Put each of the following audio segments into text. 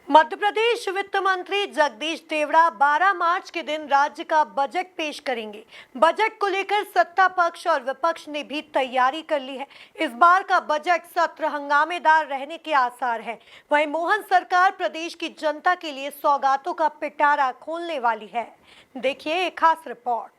मध्य प्रदेश वित्त मंत्री जगदीश देवड़ा 12 मार्च के दिन राज्य का बजट पेश करेंगे। बजट को लेकर सत्ता पक्ष और विपक्ष ने भी तैयारी कर ली है। इस बार का बजट सत्र हंगामेदार रहने के आसार है। वहीं मोहन सरकार प्रदेश की जनता के लिए सौगातों का पिटारा खोलने वाली है। देखिए एक खास रिपोर्ट।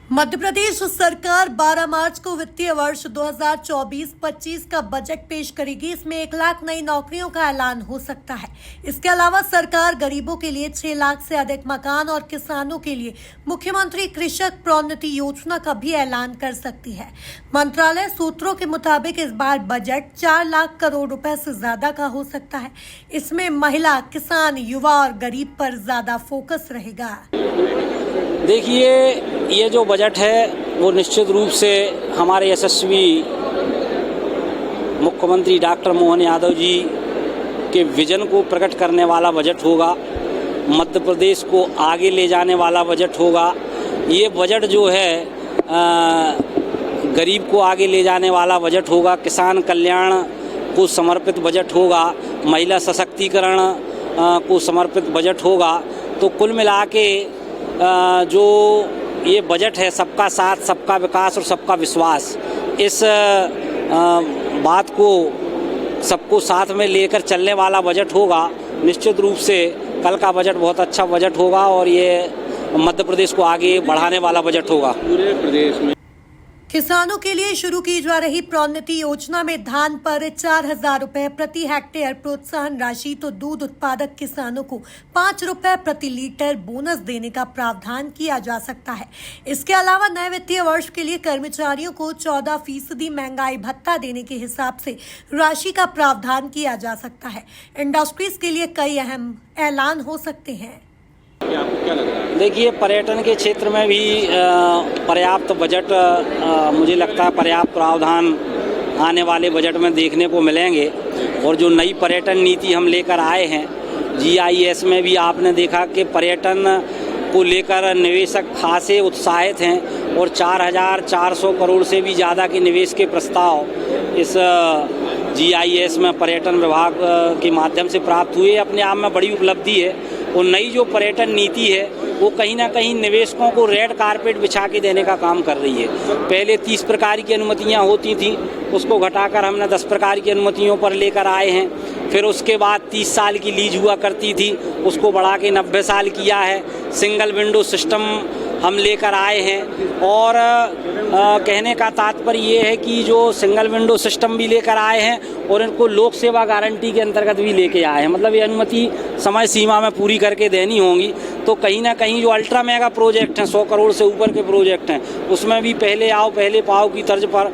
मध्य प्रदेश सरकार 12 मार्च को वित्तीय वर्ष 2024-25 का बजट पेश करेगी। इसमें 1 लाख नई नौकरियों का ऐलान हो सकता है। इसके अलावा सरकार गरीबों के लिए 6 लाख से अधिक मकान और किसानों के लिए मुख्यमंत्री कृषक प्रोन्नति योजना का भी ऐलान कर सकती है। मंत्रालय सूत्रों के मुताबिक इस बार बजट 4 लाख करोड़ रुपए से ज्यादा का हो सकता है। इसमें महिला, किसान, युवा और गरीब पर ज्यादा फोकस रहेगा। देखिए, ये जो बजट है वो निश्चित रूप से हमारे यशस्वी मुख्यमंत्री डॉक्टर मोहन यादव जी के विजन को प्रकट करने वाला बजट होगा। मध्य प्रदेश को आगे ले जाने वाला बजट होगा। ये बजट जो है गरीब को आगे ले जाने वाला बजट होगा। किसान कल्याण को समर्पित बजट होगा। महिला सशक्तिकरण को समर्पित बजट होगा। तो कुल मिला के जो ये बजट है, सबका साथ, सबका विकास और सबका विश्वास, इस बात को सबको साथ में लेकर चलने वाला बजट होगा। निश्चित रूप से कल का बजट बहुत अच्छा बजट होगा और ये मध्य प्रदेश को आगे बढ़ाने वाला बजट होगा। पूरे प्रदेश में किसानों के लिए शुरू की जा रही प्रोन्नति योजना में धान पर 4,000 रुपए प्रति हेक्टेयर प्रोत्साहन राशि तो दूध उत्पादक किसानों को 5 रुपए प्रति लीटर बोनस देने का प्रावधान किया जा सकता है। इसके अलावा नए वित्तीय वर्ष के लिए कर्मचारियों को 14% महंगाई भत्ता देने के हिसाब से राशि का प्रावधान किया जा सकता है। इंडस्ट्रीज के लिए कई अहम ऐलान हो सकते हैं। आपको क्या लग रहा है? देखिए, पर्यटन के क्षेत्र में भी पर्याप्त बजट, मुझे लगता है पर्याप्त प्रावधान आने वाले बजट में देखने को मिलेंगे। और जो नई पर्यटन नीति हम लेकर आए हैं, GIS में भी आपने देखा कि पर्यटन को लेकर निवेशक खासे उत्साहित हैं और 4,400 करोड़ से भी ज़्यादा के निवेश के प्रस्ताव इस GIS में पर्यटन विभाग के माध्यम से प्राप्त हुए। अपने आप में बड़ी उपलब्धि है। और नई जो पर्यटन नीति है वो कहीं ना कहीं निवेशकों को रेड कारपेट बिछा के देने का काम कर रही है। पहले 30 प्रकार की अनुमतियां होती थी, उसको घटाकर हमने 10 प्रकार की अनुमतियों पर लेकर आए हैं। फिर उसके बाद 30 साल की लीज हुआ करती थी, उसको बढ़ा के 90 साल किया है। सिंगल विंडो सिस्टम हम लेकर आए हैं। और कहने का तात्पर्य ये है कि जो सिंगल विंडो सिस्टम भी लेकर आए हैं और इनको लोक सेवा गारंटी के अंतर्गत भी लेके आए हैं। मतलब ये अनुमति समय सीमा में पूरी करके देनी होंगी। तो कहीं ना कहीं जो अल्ट्रा मेगा प्रोजेक्ट हैं, 100 करोड़ से ऊपर के प्रोजेक्ट हैं, उसमें भी पहले आओ पहले पाओ की तर्ज पर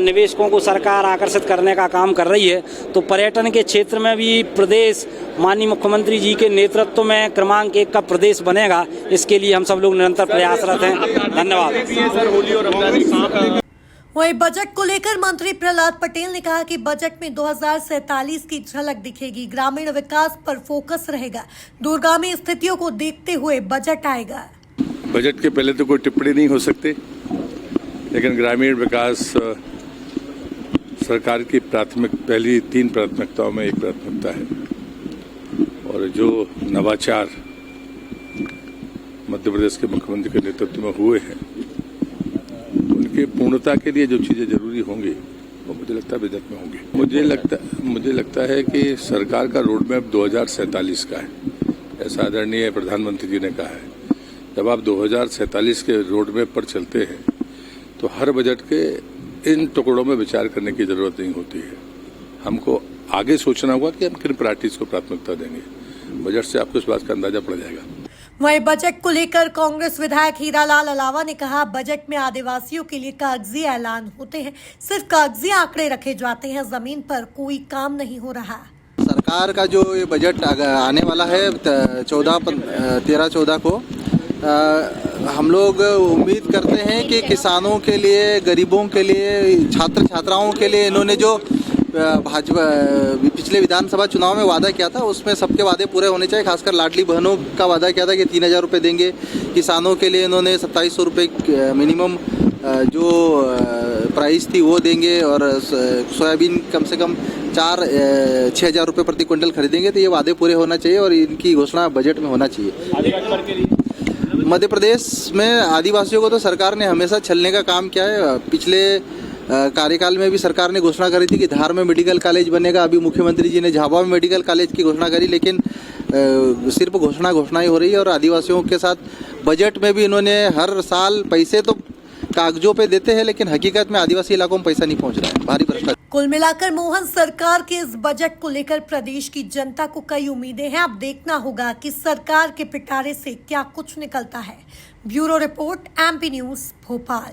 निवेशकों को सरकार आकर्षित करने का काम कर रही है। तो पर्यटन के क्षेत्र में भी प्रदेश माननीय मुख्यमंत्री जी के नेतृत्व में क्रमांक 1 का प्रदेश बनेगा। इसके लिए हम सब लोग निरंतर प्रयासरत हैं। धन्यवाद। वहीं बजट को लेकर मंत्री प्रहलाद पटेल ने कहा कि बजट में 2047 की झलक दिखेगी। ग्रामीण विकास पर फोकस रहेगा। दूरगामी स्थितियों को देखते हुए बजट आएगा। बजट के पहले तो कोई टिप्पणी नहीं हो सकती, लेकिन ग्रामीण विकास सरकार की पहली 3 प्राथमिकताओं में एक प्राथमिकता है। और जो नवाचार मध्य प्रदेश के मुख्यमंत्री के नेतृत्व में हुए हैं, उनकी पूर्णता के लिए जो चीजें जरूरी होंगी वो मुझे लगता है बजट में होंगी। मुझे लगता है कि सरकार का रोड मैप 2047 का है, ऐसा आदरणीय प्रधानमंत्री जी ने कहा है। जब आप 2047 के रोड मैप पर चलते हैं तो हर बजट के इन टुकड़ों में विचार करने की जरूरत नहीं होती है। हमको आगे सोचना होगा कि हम किन प्रायोरिटीज को प्राथमिकता देंगे। बजट से आपको इस बात का अंदाजा पड़ जाएगा। वहीं बजट को लेकर कांग्रेस विधायक हीरालाल अलावा ने कहा, बजट में आदिवासियों के लिए कागजी ऐलान होते हैं, सिर्फ कागजी आंकड़े रखे जाते हैं, जमीन पर कोई काम नहीं हो रहा। सरकार का जो ये बजट आने वाला है 13-14 को, हम लोग उम्मीद करते हैं कि किसानों के लिए, गरीबों के लिए, छात्र छात्राओं के लिए इन्होंने जो भाजपा पिछले विधानसभा चुनाव में वादा किया था, उसमें सबके वादे पूरे होने चाहिए। खासकर लाडली बहनों का वादा किया था कि 3,000 रुपये देंगे। किसानों के लिए इन्होंने 2700 रुपये मिनिमम जो प्राइस थी वो देंगे और सोयाबीन कम से कम 6,000 रुपये प्रति क्विंटल खरीदेंगे। तो ये वादे पूरे होना चाहिए और इनकी घोषणा बजट में होना चाहिए। मध्य प्रदेश में आदिवासियों को तो सरकार ने हमेशा छलने का काम किया है। पिछले कार्यकाल में भी सरकार ने घोषणा करी थी कि धार में मेडिकल कॉलेज बनेगा। अभी मुख्यमंत्री जी ने झाबुआ में मेडिकल कॉलेज की घोषणा करी, लेकिन सिर्फ घोषणा ही हो रही है। और आदिवासियों के साथ बजट में भी इन्होंने हर साल पैसे तो कागजों पे देते हैं, लेकिन हकीकत में आदिवासी इलाकों में पैसा नहीं पहुंच रहा है। भारी भ्रष्टाचार। कुल मिलाकर मोहन सरकार के इस बजट को लेकर प्रदेश की जनता को कई उम्मीदें हैं। अब देखना होगा कि सरकार के पिटारे से क्या कुछ निकलता है। Bureau report, MP news, Bhopal.